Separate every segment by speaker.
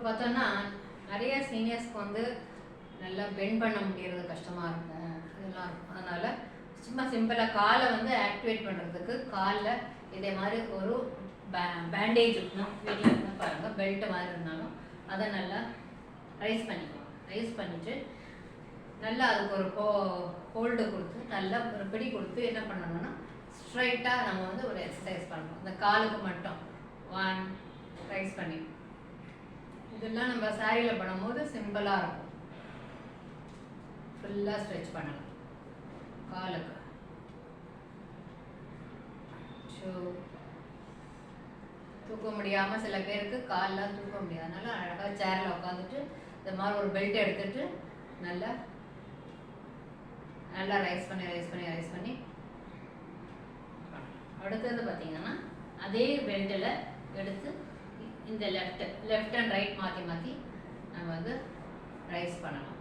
Speaker 1: பார்த்தோன்னா நிறைய சீனியர்ஸ்க்கு வந்து நல்லா பெண்ட் பண்ண முடியறது கஷ்டமாக இருக்கும், இதெல்லாம் இருக்கும். அதனால் சும்மா சிம்பிளாக காலை வந்து ஆக்டிவேட் பண்ணுறதுக்கு காலில் இதே மாதிரி ஒரு பேண்டேஜ் இருக்கணும். வீட்டில் இருந்தால் பாருங்கள், பெல்ட் மாதிரி இருந்தாலும் அதை நல்லா ரைஸ் பண்ணிக்கலாம். ரைஸ் பண்ணிவிட்டு நல்லா அதுக்கு ஒரு ஹோல்டு கொடுத்து நல்லா ஒரு பிடி கொடுத்து என்ன பண்ணணும்னா ஸ்ட்ரைட்டாக நம்ம வந்து ஒரு எக்ஸசைஸ் பண்ணணும். இந்த காலுக்கு மட்டும் 1 ரைஸ் பண்ணி, இதெல்லாம் நம்ம சாரியில் பண்ணும்போது சிம்பிளாக இருக்கும். ஃபுல்லாக ஸ்ட்ரெச் பண்ணலாம் காலுக்கு. ஸோ தூக்க முடியாமல் சில பேருக்கு காலெலாம் தூக்க முடியாது, அதனால அழகாக சேரில் உட்காந்துட்டு இந்த மாதிரி ஒரு பெல்ட் எடுத்துட்டு நல்லா நல்லா ரைஸ் பண்ணி அடுத்தது பார்த்தீங்கன்னா அதே பெல்ட்டில் எடுத்து இந்த லெஃப்ட் அண்ட் ரைட் மாற்றி நம்ம வந்து ரைஸ் பண்ணலாம்.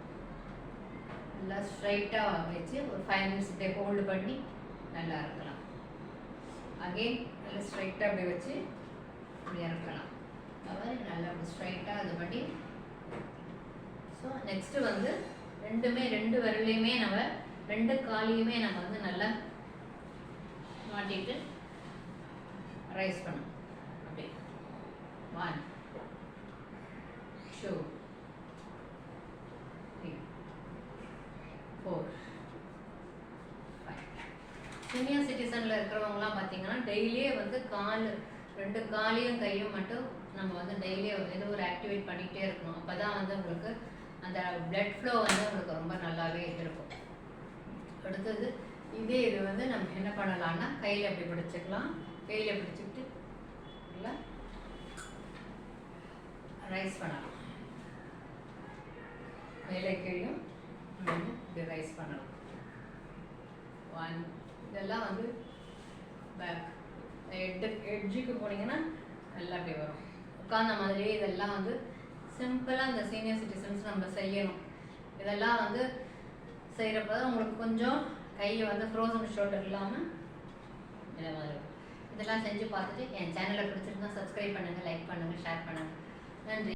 Speaker 1: நல்லா ஸ்ட்ரைட்டாக வச்சு ஒரு 5 minutes இப்படியே ஹோல்டு பண்ணி நல்லா இருக்கலாம். அகெயின் நல்லா ஸ்ட்ரைட்டாக அப்படி வச்சு இப்படி இறக்கலாம். அதாவது நல்லா அப்படி ஸ்ட்ரைட்டாக இது பண்ணி. ஸோ நெக்ஸ்ட்டு வந்து ரெண்டு விரலையுமே நம்ம 2 காலையுமே நம்ம வந்து நல்லா மாட்டிட்டு ரைஸ் பண்ணணும். அப்படி 1 2 3 4 5. சீனியர் சிட்டிசனில் இருக்கிறவங்களாம் பார்த்தீங்கன்னா டெய்லியே வந்து 2 காலையும் கையும் மட்டும் நம்ம வந்து டெய்லியும் ஏதோ ஒரு ஆக்டிவேட் பண்ணிகிட்டே இருக்கணும். அப்போ தான் வந்து உங்களுக்கு அந்த பிளட் ஃப்ளோ வந்து உங்களுக்கு ரொம்ப நல்லாவே இருக்கும். அடுத்தது இது வந்து நம்ம என்ன பண்ணலாம்னா கையில் அப்படி பிடிச்சிக்கலாம். கையில் பிடிச்சிக்கிட்டு இல்லை ரைஸ் பண்ணலாம். மேலே கீழும் இப்படி ரைஸ் பண்ணலாம். 1 இதெல்லாம் வந்து பேக் எட்ஜுக்கு போனீங்கன்னா நல்லா அப்படி வரும். உட்காந்த மாதிரியே இதெல்லாம் வந்து சிம்பிளாக இந்த சீனியர் சிட்டிசன்ஸ் நம்ம செய்யணும். இதெல்லாம் வந்து செய்கிறப்ப தான் உங்களுக்கு கொஞ்சம் கையை வந்து ஃப்ரோசன் ஷோல்டர் இல்லாமல் இதை மாதிரி இதெல்லாம் செஞ்சு பார்த்துட்டு என் சேனலை பிடிச்சிருந்தா சப்ஸ்கிரைப் பண்ணுங்கள், லைக் பண்ணுங்கள், ஷேர் பண்ணுங்கள். நன்றி.